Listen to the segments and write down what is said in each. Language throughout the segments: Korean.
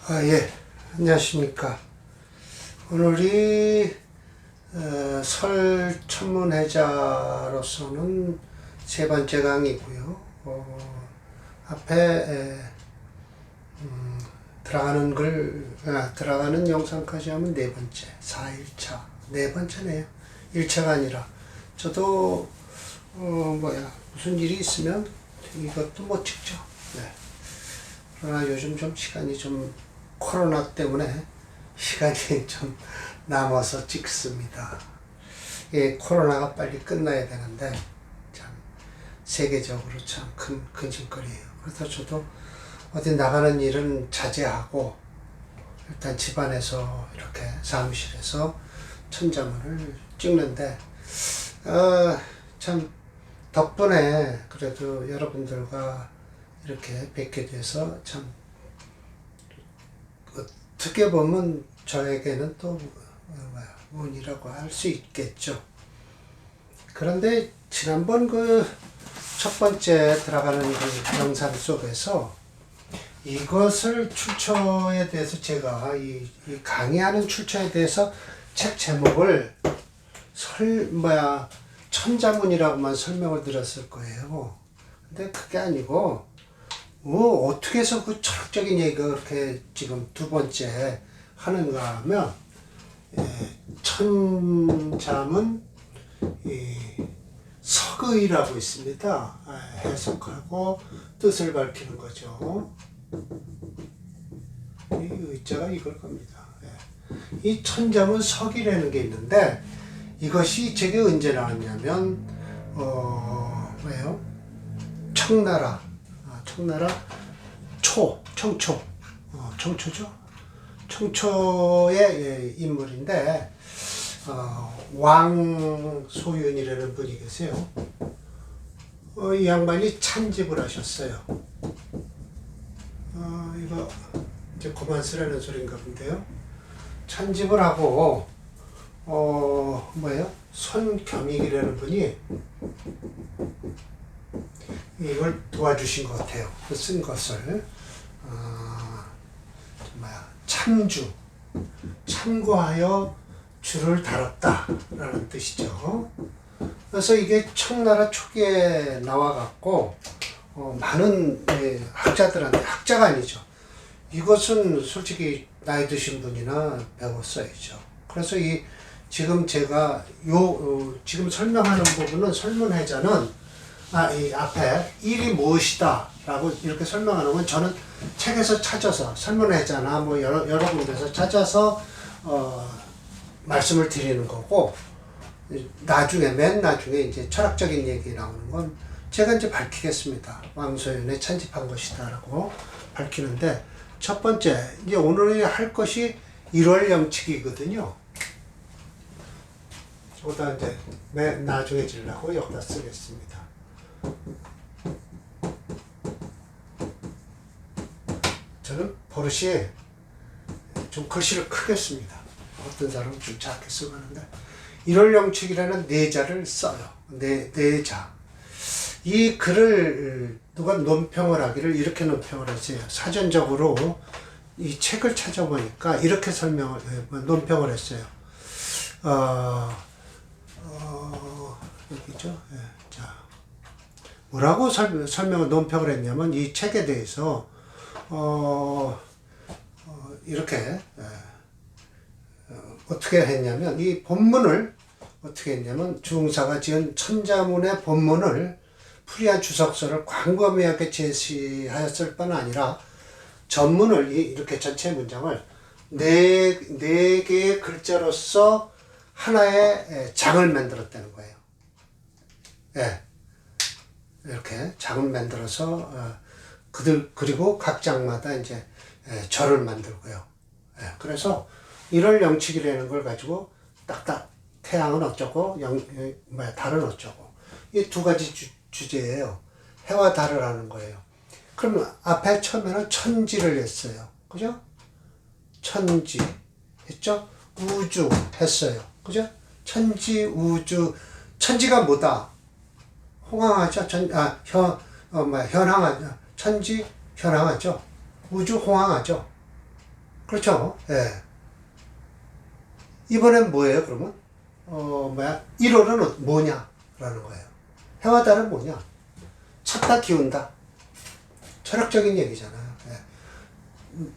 예, 안녕하십니까. 오늘이 설 천문회자로서는 세 번째 강의고요. 앞에 들어가는 영상까지 하면 네 번째, 4일차, 네 번째네요. 1차가 아니라. 저도, 무슨 일이 있으면 이것도 못 찍죠. 네. 그러나 요즘 좀 시간이 좀 코로나 때문에 시간이 좀 남아서 찍습니다. 예, 코로나가 빨리 끝나야 되는데 참 세계적으로 참 큰 근심거리예요. 그래서 저도 어디 나가는 일은 자제하고 일단 집안에서 이렇게 사무실에서 천자문을 찍는데 참 덕분에 그래도 여러분들과 이렇게 뵙게 돼서 참 어떻게 보면 저에게는 또 운이라고 할 수 있겠죠. 그런데 지난번 그 첫 번째 들어가는 그 영상 속에서 이것을 출처에 대해서 제가 이 강의하는 출처에 대해서 책 제목을 천자문이라고만 설명을 드렸을 거예요. 근데 그게 아니고 어떻게 해서 그 철학적인 얘기가 그렇게 지금 두 번째 하는가 하면, 천자문, 석의라고 있습니다. 해석하고 뜻을 밝히는 거죠. 이 의자가 이걸 겁니다. 이 천자문 석이라는 게 있는데, 이것이 제게 언제 나왔냐면, 청나라 청초죠. 청초의 인물인데, 왕소윤이라는 분이 계세요. 이 양반이 찬집을 하셨어요. 이거 이제 그만 쓰라는 소린가 본데요. 찬집을 하고, 손겸익이라는 분이 이걸 도와주신 것 같아요. 쓴 것을 참고하여 줄을 달았다라는 뜻이죠. 그래서 이게 청나라 초기에 나와갖고 많은 학자들한테, 학자가 아니죠. 이것은 솔직히 나이 드신 분이나 배웠어야죠. 그래서 지금 제가 지금 설명하는 부분은 설문회자는 이 앞에 일이 무엇이다 라고 이렇게 설명하는 건 저는 책에서 찾아서 설문회자나 여러 군데서 찾아서 말씀을 드리는 거고, 맨 나중에 이제 철학적인 얘기 나오는 건 제가 이제 밝히겠습니다. 왕소윤에 찬집한 것이다 라고 밝히는데, 첫 번째 이제 오늘 할 것이 1월 영칙이거든요. 저보다 이제 맨 나중에 지려고 여기다 쓰겠습니다. 저는 버릇이 좀 글씨를 크게 씁니다. 어떤 사람은 좀 작게 쓰고 하는데, 1월 영칙이라는 내자를 써요. 내자. 이 글을 누가 논평을 하기를 이렇게 논평을 했어요. 사전적으로 이 책을 찾아보니까 이렇게 논평을 했어요. 여기죠. 자, 뭐라고 논평을 했냐면, 이 책에 대해서 이렇게 어떻게 했냐면, 이 본문을 어떻게 했냐면, 중사가 지은 천자문의 본문을 풀이한 주석서를 광범위하게 제시하였을 뿐 아니라 전문을 이렇게 전체 문장을 네 개의 글자로서 하나의 장을 만들었다는 거예요. 이렇게 장을 만들어서 그리고 각 장마다 이제 절을 만들고요. 그래서 1월 영칙이라는 걸 가지고 딱딱 태양은 어쩌고 달은 어쩌고, 이 두 가지 주제예요. 해와 달을 하는 거예요. 그러면 앞에 처음에는 천지를 했어요. 그죠? 천지 했죠? 우주 했어요. 그죠? 천지, 우주. 천지가 뭐다? 홍황하죠? 현황하죠? 천지 현황하죠? 우주 홍황하죠? 그렇죠. 예. 이번엔 뭐예요, 그러면? 1월은 뭐냐? 라는 거예요. 해와 달은 뭐냐? 쳤다 기운다. 철학적인 얘기잖아요. 예.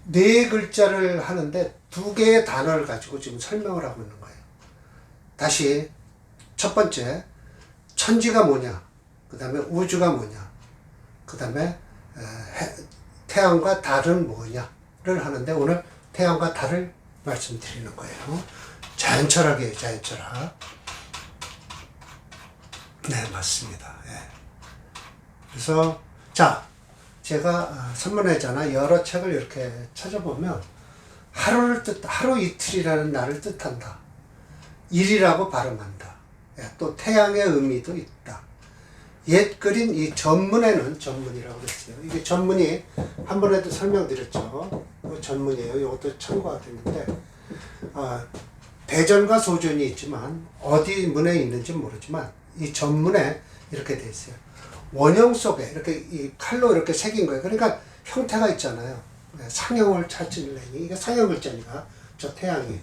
네 글자를 하는데 두 개의 단어를 가지고 지금 설명을 하고 있는 거예요. 다시, 첫 번째, 천지가 뭐냐? 그 다음에 우주가 뭐냐? 그 다음에 태양과 달은 뭐냐를 하는데 오늘 태양과 달을 말씀드리는 거예요. 자연철학이에요, 자연철학. 네, 맞습니다. 예. 그래서, 자, 제가 선문회잖아. 여러 책을 이렇게 찾아보면, 하루 이틀이라는 날을 뜻한다. 일이라고 발음한다. 예, 또 태양의 의미도 있다. 옛 글인 이 전문에는 전문이라고 그랬어요. 이게 전문이 한 번에도 설명드렸죠. 전문이에요. 이것도 참고가 됐는데, 대전과 소전이 있지만 어디 문에 있는지 모르지만 이 전문에 이렇게 돼 있어요. 원형 속에 이렇게 이 칼로 이렇게 새긴 거예요. 그러니까 형태가 있잖아요. 상형을 찾으려니 이게 상형 글자니까 저 태양이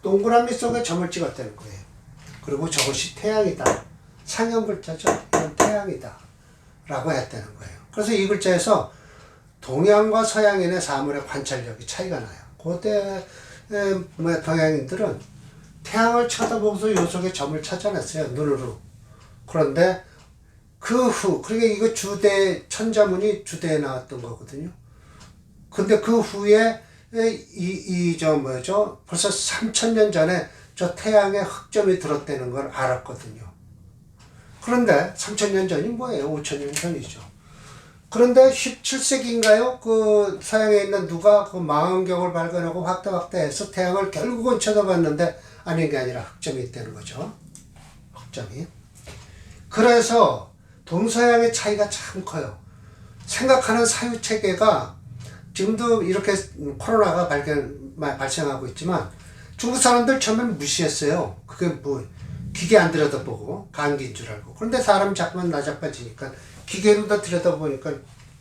동그라미 속에 점을 찍었다는 거예요. 그리고 저것이 태양이다. 상형 글자죠. 이건 태양이다. 라고 했다는 거예요. 그래서 이 글자에서 동양과 서양인의 사물의 관찰력이 차이가 나요. 그때 동양인들은 태양을 쳐다보고서 요 속에 점을 찾아냈어요. 눈으로. 그런데 그 후, 그러니까 이거 주대, 천자문이 주대에 나왔던 거거든요. 근데 그 후에 벌써 3000년 전에 저 태양에 흑점이 들었다는 걸 알았거든요. 그런데 3000년 전이 뭐예요? 5000년 전이죠. 그런데 17세기인가요? 그 서양에 있는 누가 그 망원경을 발견하고 확대해서 태양을 결국은 쳐다봤는데 아닌 게 아니라 흑점이 있다는 거죠. 흑점이. 그래서 동서양의 차이가 참 커요. 생각하는 사유체계가 지금도 이렇게 코로나가 발생하고 있지만 중국 사람들 처음엔 무시했어요. 그게 뭐 기계 안 들여다보고 감기인 줄 알고. 그런데 사람 자꾸만 나자빠지니까 기계로 다 들여다보니까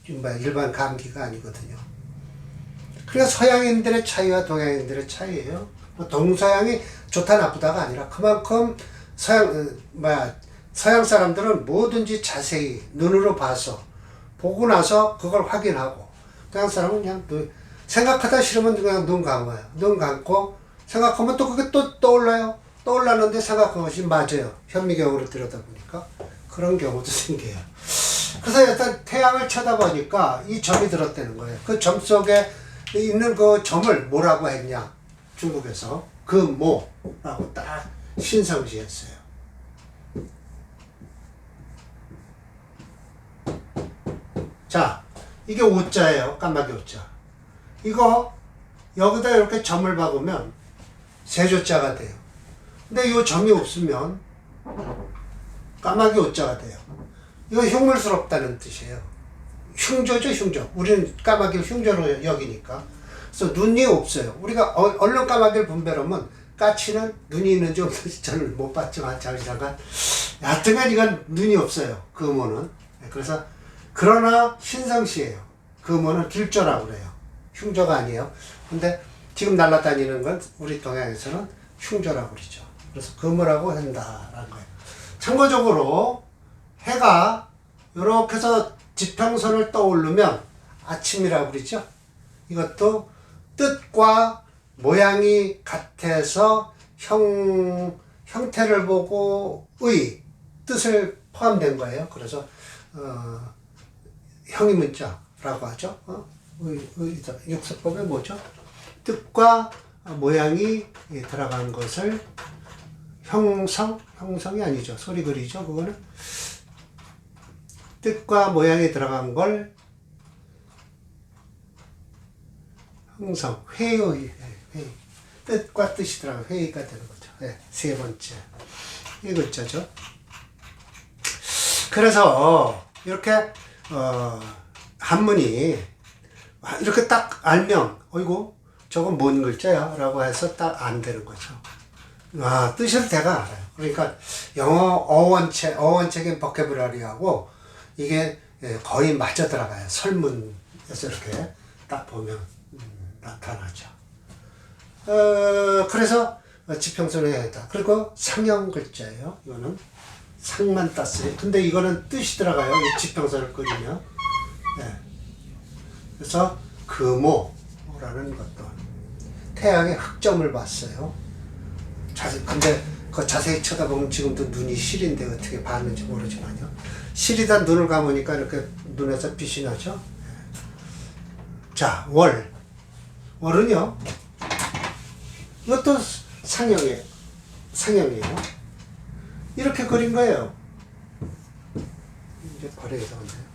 일반 감기가 아니거든요. 그러니까 서양인들의 차이와 동양인들의 차이예요. 동서양이 좋다 나쁘다가 아니라 그만큼 서양 사람들은 뭐든지 자세히 눈으로 봐서 보고 나서 그걸 확인하고 동양 사람은 그냥 생각하다 싫으면 그냥 눈 감아요. 눈 감고 생각하면 또 그게 또 떠올라요. 떠올랐는데 생각한 것이 맞아요. 현미경으로 들여다보니까 그런 경우도 생겨요. 그래서 일단 태양을 쳐다보니까 이 점이 들었다는 거예요. 그 점 속에 있는 그 점을 뭐라고 했냐? 중국에서 금모라고 딱 신성시했어요. 자, 이게 오자예요. 까마귀 오자. 이거 여기다 이렇게 점을 박으면 세조자가 돼요. 근데 이 점이 없으면 까마귀 오자가 돼요. 이거 흉물스럽다는 뜻이에요. 흉조죠, 흉조. 우리는 까마귀를 흉조로 여기니까. 그래서 눈이 없어요. 우리가 얼른 까마귀를 분별하면 까치는 눈이 있는지 없는지 저는 못 봤지만 잠깐 하여튼간 이건 눈이 없어요. 금호는. 그래서 그러나 신성시예요. 금호는 길조라고 그래요. 흉조가 아니에요. 근데 지금 날아다니는 건 우리 동양에서는 흉조라고 그러죠. 그래서 금호라고 한다라는 거예요. 참고적으로 해가 이렇게 해서 지평선을 떠오르면 아침이라고 그러죠. 이것도 뜻과 모양이 같아서 형태를 보고 뜻을 포함된 거예요. 그래서 형이문자라고 하죠. 육서법에 뭐죠? 뜻과 모양이 들어간 것을 형성이 아니죠. 소리 그리죠. 그거는 뜻과 모양이 들어간 걸 형성, 회의. 뜻과 뜻이 들어간 회의가 되는 거죠. 네, 세 번째. 이 글자죠. 그래서 이렇게 한문이 이렇게 딱 알면 어이구 저건 뭔 글자야? 라고 해서 딱 안 되는 거죠. 뜻을 대가 알아요. 그러니까 영어 어원책인 버케브러리하고 이게 거의 맞아 들어가요. 설문에서 이렇게 딱 보면 나타나죠. 그래서 지평선을 해야 했다. 그리고 상형 글자예요. 이거는 상만 땄어요. 근데 이거는 뜻이 들어가요. 이 지평선을 그리면. 네. 그래서 금오라는 것도 태양의 흑점을 봤어요. 근데 그 자세히 쳐다보면 지금도 눈이 실인데 어떻게 봤는지 모르지만요. 실이다 눈을 감으니까 이렇게 눈에서 빛이 나죠. 자, 월은요. 이것도 상형이에요. 이렇게 그린 거예요. 이제 버려야 되는데.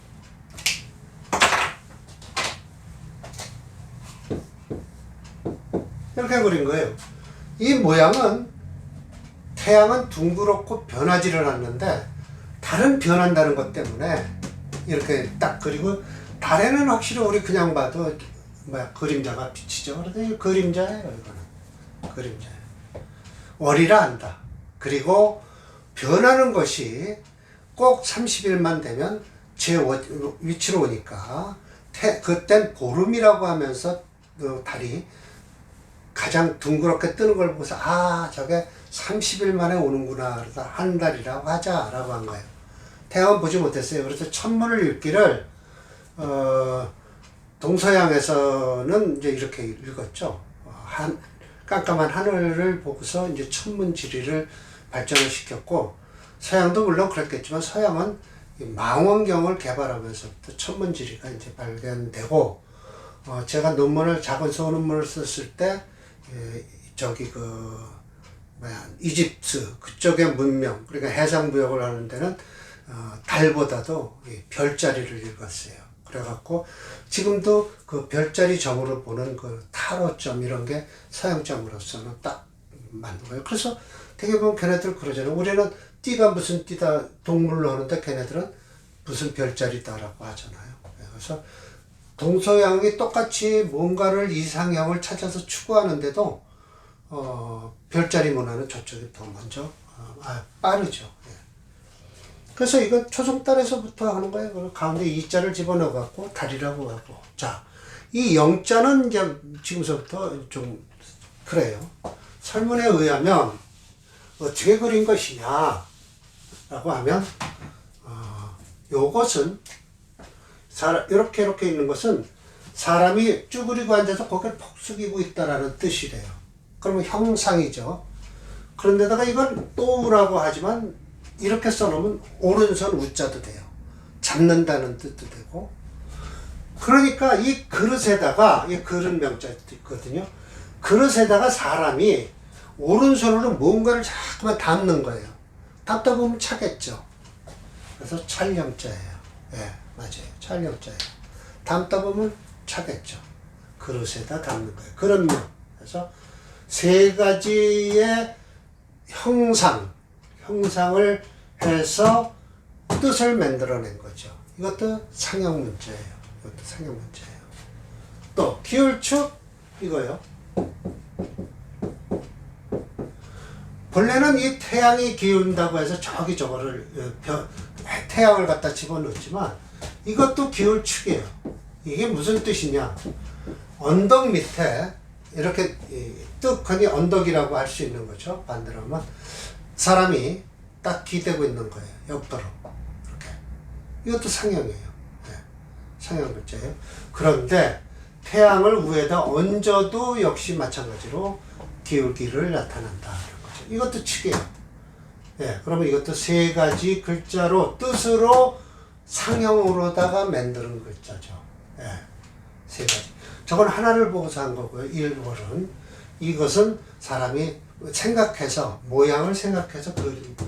이렇게 그린 거예요. 이 모양은 태양은 둥그렇고 변하지를 않는데 달은 변한다는 것 때문에 이렇게 딱 그리고 달에는 확실히 우리 그냥 봐도 그림자가 비치죠. 그런데 이 그림자예요. 이거는 그림자예요. 월이라 한다. 그리고 변하는 것이 꼭 30일만 되면 제 위치로 오니까 그땐 보름이라고 하면서 달이 가장 둥그렇게 뜨는 걸 보고서 저게 30일 만에 오는구나. 그래서 한 달이라고 하자라고 한 거예요. 태양은 보지 못했어요. 그래서 천문을 읽기를 동서양에서는 이제 이렇게 읽었죠. 깜깜한 하늘을 보고서 이제 천문 지리를 발전을 시켰고, 서양도 물론 그랬겠지만 서양은 망원경을 개발하면서부터 천문 지리가 이제 발견되고, 제가 작은 소논문을 썼을 때 이집트 그쪽의 문명, 그러니까 해상무역을 하는 데는 달보다도 별자리를 읽었어요. 그래갖고 지금도 그 별자리 점으로 보는 그 타로점 이런 게 서양점으로서는 딱 맞는 거예요. 그래서 되게 보면 걔네들 그러잖아요. 우리는 띠가 무슨 띠다 동물로 하는데 걔네들은 무슨 별자리다라고 하잖아요. 그래서 동서양이 똑같이 뭔가를 이상형을 찾아서 추구하는데도 별자리 문화는 저쪽이 더 먼저 빠르죠. 예. 그래서 이건 초승달에서부터 하는 거예요. 그리고 가운데 이자를 집어넣어 갖고 달이라고 하고. 자, 이 영자는 이제 지금서부터 좀 그래요. 설문에 의하면 어떻게 그린 것이냐 라고 하면 요것은 이렇게 있는 것은 사람이 쭈그리고 앉아서 고개를 푹 숙이고 있다라는 뜻이래요. 그러면 형상이죠. 그런데다가 이건 또우라고 하지만 이렇게 써놓으면 오른손 우자도 돼요. 잡는다는 뜻도 되고. 그러니까 이 그릇에다가, 이 그릇 명자도 있거든요. 그릇에다가 사람이 오른손으로 뭔가를 자꾸만 담는 거예요. 담다 보면 차겠죠. 그래서 찰령자예요. 예, 맞아요. 찰령자예요. 담다 보면 차겠죠. 그릇에다 담는 거예요. 그런 명. 그래서 세 가지의 형상을 해서 뜻을 만들어낸 거죠. 이것도 상형문자예요. 또 기울축 이거요. 본래는 이 태양이 기운다고 해서 저거를 태양을 갖다 집어넣지만 이것도 기울축이에요. 이게 무슨 뜻이냐? 언덕 밑에 이렇게 떡하니 언덕이라고 할 수 있는 거죠. 반대로 하면 사람이 딱 기대고 있는 거예요. 옆도로 이렇게. 이것도 상형이에요. 네. 상형 글자예요. 그런데 태양을 위에다 얹어도 역시 마찬가지로 기울기를 나타난다. 이것도 축이에요. 예, 그러면 이것도 세 가지 글자로 뜻으로 상형으로다가 만드는 글자죠. 예, 세 가지. 저건 하나를 보고서 한 거고요. 1월은. 이것은 사람이 생각해서, 모양을 생각해서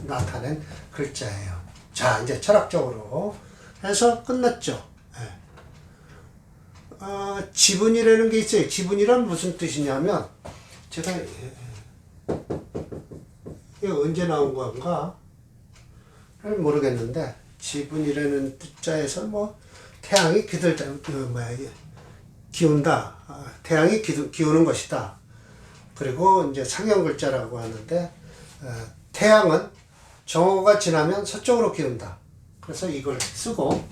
나타낸 글자예요. 자, 이제 철학적으로 해서 끝났죠. 예. 지분이라는 게 있어요. 지분이란 무슨 뜻이냐면, 제가, 이게 언제 나온 건가? 를 모르겠는데, 지분이라는 뜻자에서 태양이 기운다. 태양이 기우는 것이다. 그리고 이제 상형 글자라고 하는데, 태양은 정오가 지나면 서쪽으로 기운다. 그래서 이걸 쓰고,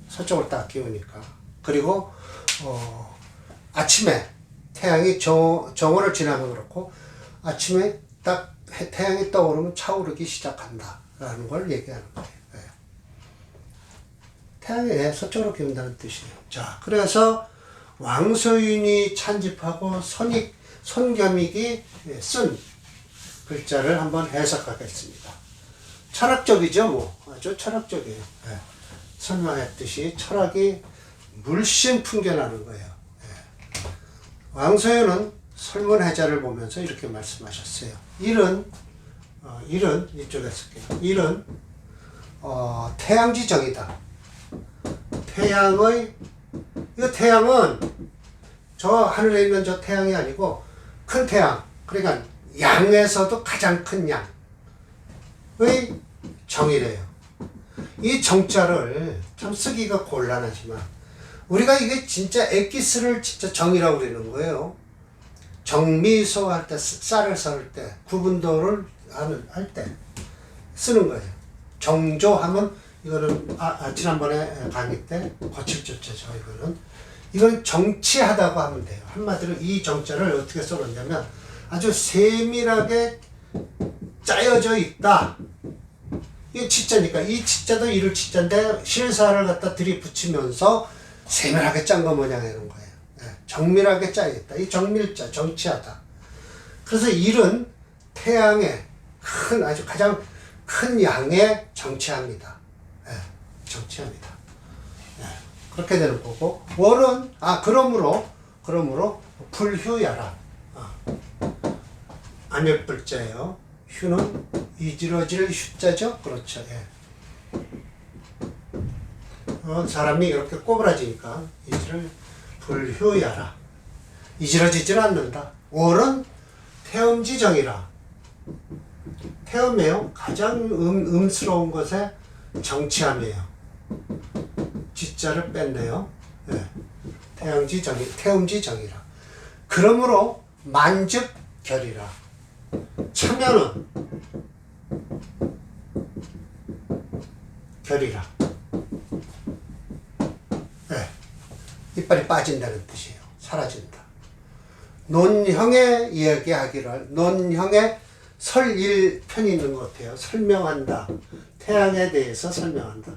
서쪽으로 딱 기우니까. 그리고, 아침에 태양이 정오를 지나면 그렇고 아침에 딱 태양이 떠오르면 차오르기 시작한다 라는 걸 얘기하는 거예요. 예. 태양이 서쪽으로 기운다는 뜻이에요. 자, 그래서 왕소윤이 찬집하고 손겸익이 쓴 글자를 한번 해석하겠습니다. 철학적이죠, 뭐. 아주 철학적이에요. 예. 설명했듯이 철학이 물씬 풍겨나는 거예요. 예. 왕소윤은 설문해자를 보면서 이렇게 말씀하셨어요. 일은 이쪽에 쓸게요. 일은 태양지정이다. 이거 태양은 저 하늘에 있는 저 태양이 아니고 큰 태양, 그러니까 양에서도 가장 큰 양의 정이래요. 이 정자를 참 쓰기가 곤란하지만 우리가 이게 진짜 엑기스를 진짜 정이라고 그러는 거예요. 정미소 할 때, 쌀을 썰을 때, 구분도를 할 때 쓰는 거예요. 정조하면 이거는 지난번에 강의 때 거칠조자죠. 이건 정치하다고 하면 돼요. 한마디로 이 정자를 어떻게 써놓냐면 아주 세밀하게 짜여져 있다. 이게 치자니까 이 치자도 이를 치자인데 실사를 갖다 들이붙이면서 세밀하게 짠 거 모양 하는 거예요. 예, 정밀하게 짜야겠다. 이 정밀자, 정치하다. 그래서 일은 태양의 아주 가장 큰 양에 정치합니다. 예, 정치합니다. 예, 그렇게 되는 거고, 월은, 그러므로 불휴야라. 안열불자예요. 휴는 이지러질 휴자죠? 그렇죠. 예. 사람이 이렇게 꼬부라지니까 이지를 불효야라. 이지러지질 않는다. 월은 태음지정이라. 태음이에요. 가장 음스러운 것에 정치함이에요. 지자를 뺐네요. 예. 태음지정이라. 그러므로 만즉결이라. 참여는 결이라. 네. 이빨이 빠진다는 뜻이에요. 사라진다. 논형에 이야기하기를, 논형에 설일편이 있는 것 같아요. 설명한다. 태양에 대해서 설명한다.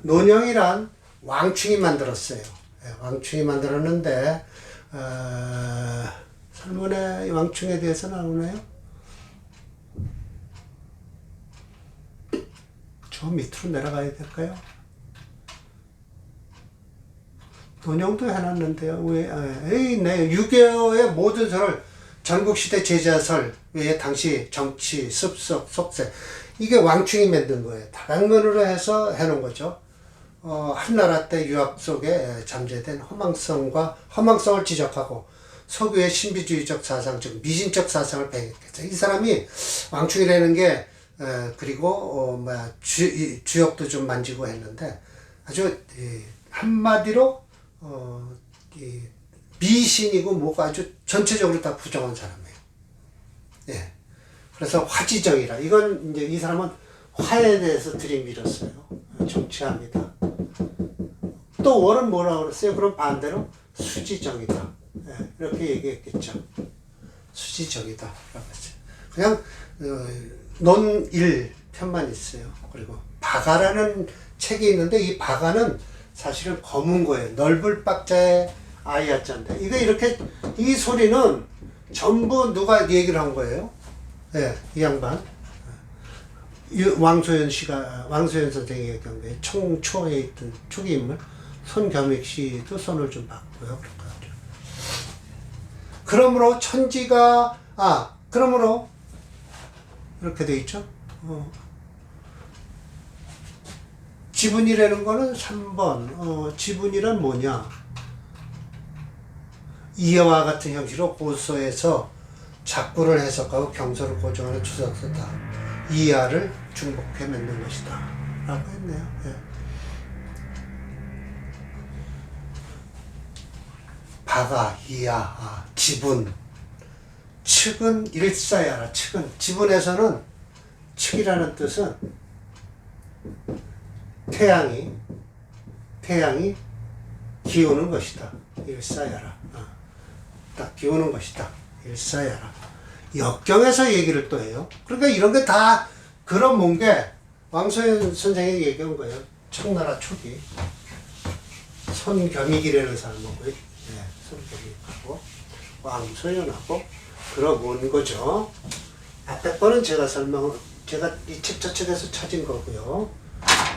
논형이란 왕충이 만들었어요. 네, 왕충이 만들었는데 설문에 왕충에 대해서 나오나요? 저 밑으로 내려가야 될까요? 논형도 해놨는데요. 네. 유교의 모든 설을 전국시대 제자설 외에 당시 정치, 습석, 속세 이게 왕충이 만든 거예요. 다각면으로 해서 해놓은 거죠. 한나라 때 유학 속에 잠재된 허망성을 지적하고 서구의 신비주의적 사상, 즉 미신적 사상을 배격했어요. 이 사람이 왕충이라는 게 그리고 주역도 좀 만지고 했는데 아주 한마디로 미신이고 뭐가 아주 전체적으로 다 부정한 사람이에요. 예. 그래서 화지정이라. 이건 이제 이 사람은 화에 대해서 들이밀었어요. 정치합니다. 또 월은 뭐라고 그랬어요? 그럼 반대로 수지정이다. 예. 이렇게 얘기했겠죠. 수지정이다. 그냥 논일 편만 있어요. 그리고 바가라는 책이 있는데 이 바가는 사실은 검은 거예요. 넓을 박자에 아이야자인데 이거 이렇게 이 소리는 전부 누가 얘기를 한 거예요? 예, 이 양반 왕소연 선생이 얘기한 거예요. 총초에 있던 초기 인물 손겸익 씨도 손을 좀 봤고요. 그럴 것 같아요. 그러므로 천지가 그러므로 이렇게 돼 있죠. 지분이라는 거는 3번. 지분이란 뭐냐? 이와 같은 형식으로 고서에서 작구를 해석하고 경서를 고정하는 추석서다. 이하를 중복해 맺는 것이다. 라고 했네요. 예. 바가, 이하, 지분. 측은 일사야라. 측은 지분에서는 측이라는 뜻은 태양이 기우는 것이다. 일사야라. 딱 비우는 것이다. 일사야라. 역경에서 얘기를 또 해요. 그러니까 이런 게 다 그런 뭔게 왕소연 선생이 얘기한 거예요. 청나라 초기 손겸익이라는 사람하고, 네, 손겸익하고 왕소연하고 그러고 온 거죠. 앞에 거는 제가 이 책 저책에서 찾은 거고요.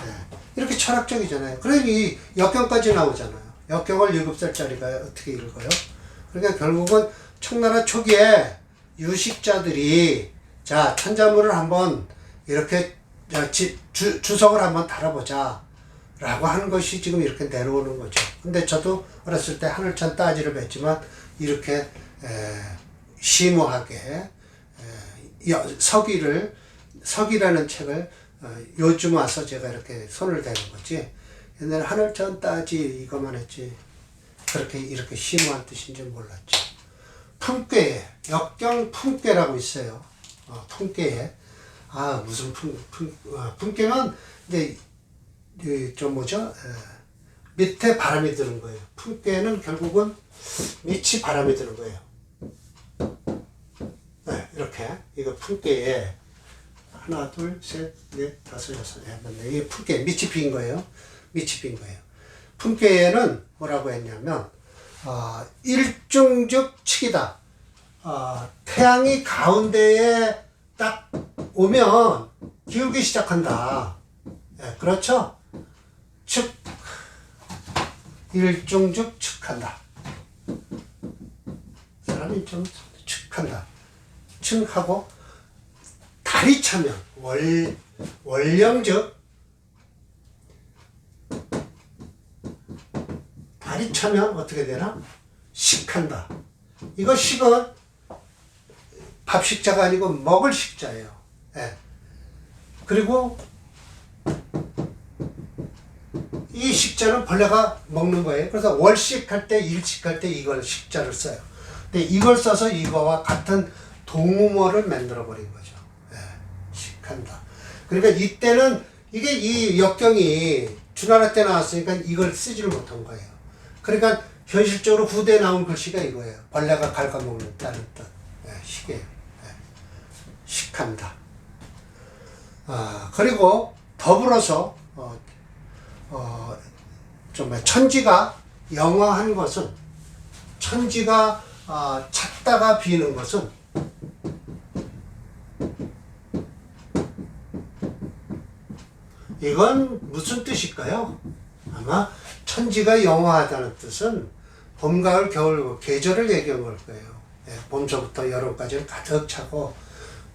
네. 이렇게 철학적이잖아요. 그래 이 역경까지 나오잖아요. 역경을 7살짜리가 어떻게 읽어요? 그러니까 결국은 청나라 초기에 유식자들이 자 천자문을 한번 이렇게 주석을 한번 달아보자 라고 하는 것이 지금 이렇게 내려오는 거죠. 근데 저도 어렸을 때 하늘천 따지를 뵀지만 이렇게 심오하게 서기라는 책을 요즘 와서 제가 이렇게 손을 대는 거지, 옛날에 하늘천 따지 이것만 했지 그렇게 이렇게 심오한 뜻인지 몰랐죠. 품괴, 역경 품괴라고 있어요. 품괴에 무슨 품괴는 이제 좀 뭐죠? 밑에 바람이 드는 거예요. 품괴는 결국은 밑이 바람이 드는 거예요. 네, 이렇게 이거 품괴에 하나, 둘, 셋, 넷, 다섯, 여섯, 맞네. 이게 품괴 밑이 빈 거예요. 밑이 빈 거예요. 품괴에는 뭐라고 했냐면 일중즉 측이다. 태양이 가운데에 딱 오면 기울기 시작한다. 네, 그렇죠? 측 일중즉 측한다. 사람이 좀 측한다. 측하고 달이 차면 월령즉 달이 차면 어떻게 되나? 식한다. 이거 식은 밥식자가 아니고 먹을 식자예요. 예. 그리고 이 식자는 벌레가 먹는 거예요. 그래서 월식할 때, 일식할 때 이걸 식자를 써요. 근데 이걸 써서 이거와 같은 동음어를 만들어 버린 거죠. 예. 식한다. 그러니까 이때는 이게 이 역경이 주나라 때 나왔으니까 이걸 쓰지를 못한 거예요. 그러니까 현실적으로 후대에 나온 글씨가 이거예요. 벌레가 갉아먹는다는 뜻. 예, 식이에요. 예. 식한다. 그리고 더불어서 천지가 영화한 것은, 천지가 찾다가 비는 것은 이건 무슨 뜻일까요? 아마 천지가 영화하다는 뜻은 봄, 가을, 겨울 계절을 얘기한 걸 거예요. 예, 봄서부터 여름까지는 가득 차고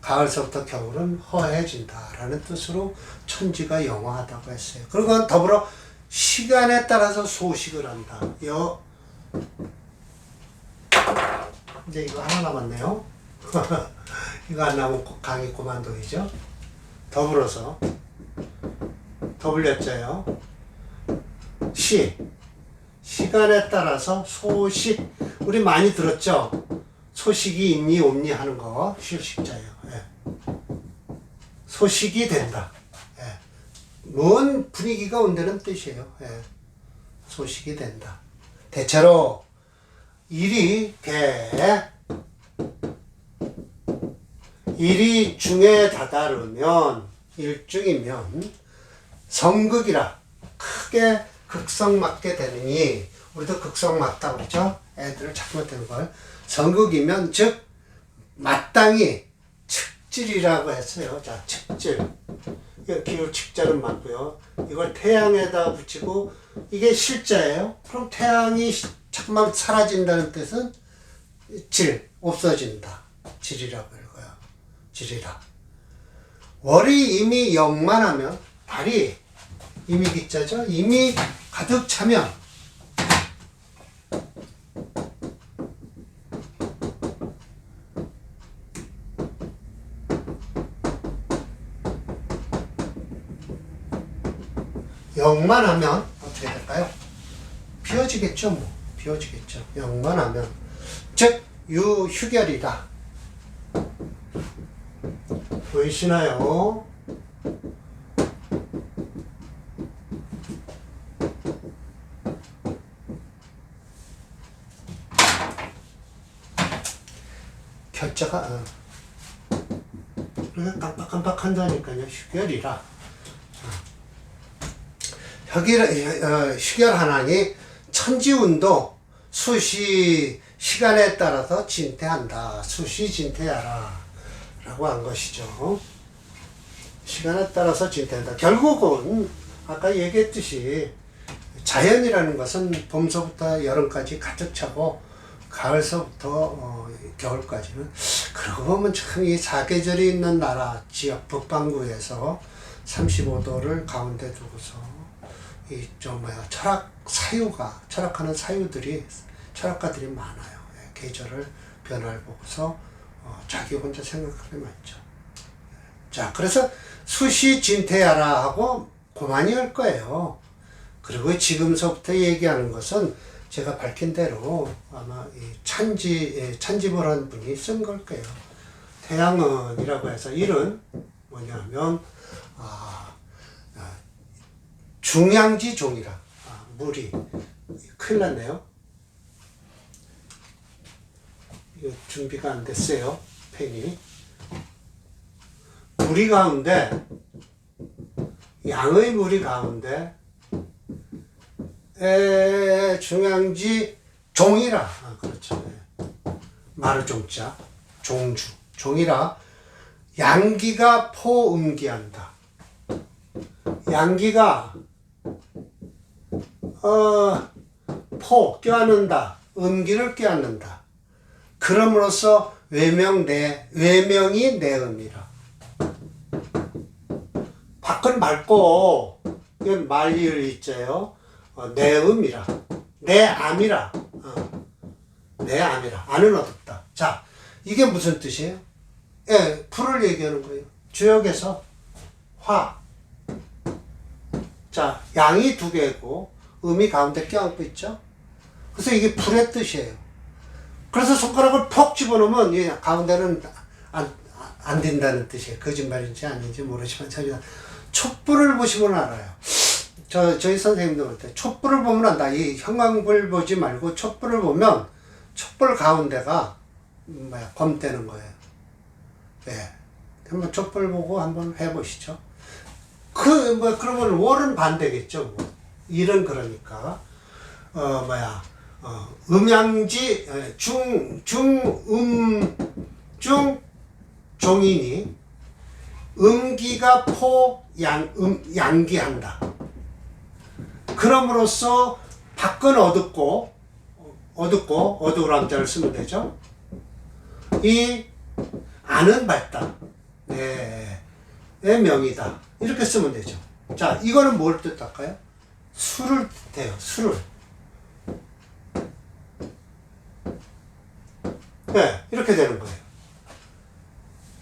가을서부터 겨울은 허해진다라는 뜻으로 천지가 영화하다고 했어요. 그리고 더불어 시간에 따라서 소식을 한다. 이제 이거 하나 남았네요. 이거 안 나오면 강의 그만둬야죠. 더불어서 더블렸자요. 시간에 따라서 소식, 우리 많이 들었죠? 소식이 있니 없니 하는 거 실식자예요. 예. 소식이 된다. 예. 뭔 분위기가 온다는 뜻이에요. 예. 소식이 된다. 대체로 일이 중에 다다르면, 일중이면 성극이라 크게 극성 맞게 되느니, 우리도 극성 맞다 그러죠? 애들을 잘못 되는 걸. 성극이면 즉 마땅히 측질이라고 했어요. 자, 측질. 이거 기울 측자는 맞고요. 이걸 태양에다 붙이고 이게 실자예요. 그럼 태양이 잠깐만 사라진다는 뜻은 질, 없어진다. 질이라고 읽어요. 질이라. 월이 이미 영만하면, 달이 이미 기자죠. 이미 가득 차면 영만하면 어떻게 될까요? 비워지겠죠. 뭐 비워지겠죠. 영만하면 즉 유휴결이다. 보이시나요? 결자가 깜빡깜빡한다니까요. 휴결이라. 휴결 한항이 천지운도 수시 시간에 따라서 진퇴한다. 수시 진퇴하라 라고 한 것이죠. 시간에 따라서 진퇴한다. 결국은 아까 얘기했듯이 자연이라는 것은 봄서부터 여름까지 가득 차고 가을서부터 겨울까지는, 그러고 보면 참 이 사계절이 있는 나라 지역 북반구에서 35도를 가운데 두고서 이 철학하는 철학가들이 많아요. 계절을 변화를 보고서 자기 혼자 생각하게 맞죠. 자, 그래서 수시진퇴하라 하고 그만이 할 거예요. 그리고 지금서부터 얘기하는 것은 제가 밝힌 대로 아마 이 찬집을 한 분이 쓴 걸 거예요. 태양은이라고 해서 일은 뭐냐면 중양지 종이라. 물이 큰일 났네요. 이거 준비가 안 됐어요. 펜이. 무리 가운데, 양의 무리 가운데 중양지 종이라. 그렇죠. 마르종자 종주 종이라. 양기가 포음기한다. 양기가 껴안는다. 음기를 껴안는다. 그럼으로써 외명이 내음이라. 밖은 맑고 이건 말리을 있죠요. 내음이라. 내암이라. 내암이라. 안은 어둡다. 자, 이게 무슨 뜻이에요? 불을 얘기하는 거예요. 주역에서 화. 자, 양이 두 개고 음이 가운데 껴안고 있죠. 그래서 이게 불의 뜻이에요. 그래서 손가락을 퍽 집어넣으면 이 가운데는 안 된다는 뜻이에요. 거짓말인지 아닌지 모르지만 촛불을 보시면 알아요. 저희 선생님도 볼 때 촛불을 보면 안다. 이 형광불 보지 말고 촛불을 보면 촛불 가운데가 검되는 거예요. 한번 촛불 보고 한번 해보시죠. 그러면 월은 반대겠죠. 일은 그러니까 음양지 종이니 음기가 양기한다. 그럼으로써 밖은 어둡고 어두울 자를 쓰면 되죠. 이 안은 밝다. 내 명이다. 이렇게 쓰면 되죠. 자, 이거는 뭘 뜻할까요? 술을 뜻해요. 술을. 이렇게 되는 거예요.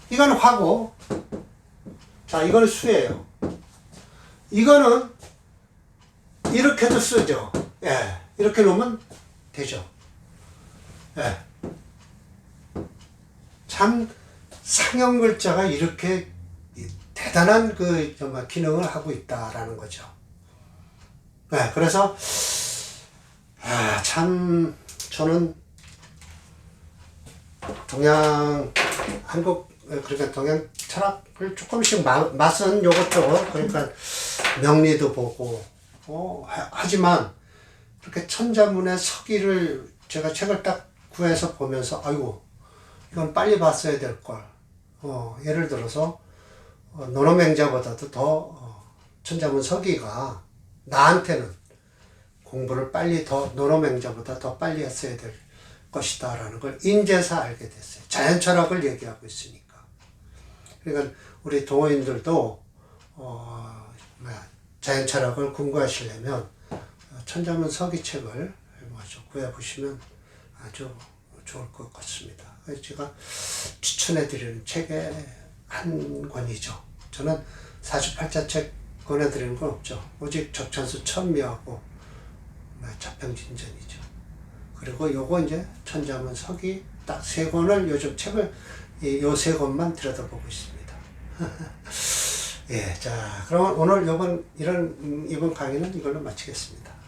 이거는 화고, 자, 이거는 수예요. 이거는 이렇게도 쓰죠. 이렇게 놓으면 되죠. 참 상형 글자가 이렇게 대단한 기능을 하고 있다라는 거죠. 그래서 참 저는 그러니까 동양 철학을 조금씩 맛은 요것저것, 그러니까 명리도 보고 하지만 이렇게 천자문의 서기를 제가 책을 딱 구해서 보면서 아이고 이건 빨리 봤어야 될 걸. 예를 들어서 논어맹자보다도 더 천자문 서기가 나한테는 공부를 논어맹자보다 더 빨리 했어야 될 것이다 라는 걸 인제서 알게 됐어요. 자연철학을 얘기하고 있으니까. 그러니까 우리 동호인들도 자연철학을 공부하시려면 천자문 서기책을 구해보시면 아주 좋을 것 같습니다. 제가 추천해드리는 책의 한 권이죠. 저는 48자책 권해드리는 건 없죠. 오직 적천수 천미하고 자평진전이죠. 그리고 요거 이제 천자문 서기 딱 3권을 요즘 책을 요 3권만 들여다보고 있습니다. 자, 그럼 오늘 이번 강의는 이걸로 마치겠습니다.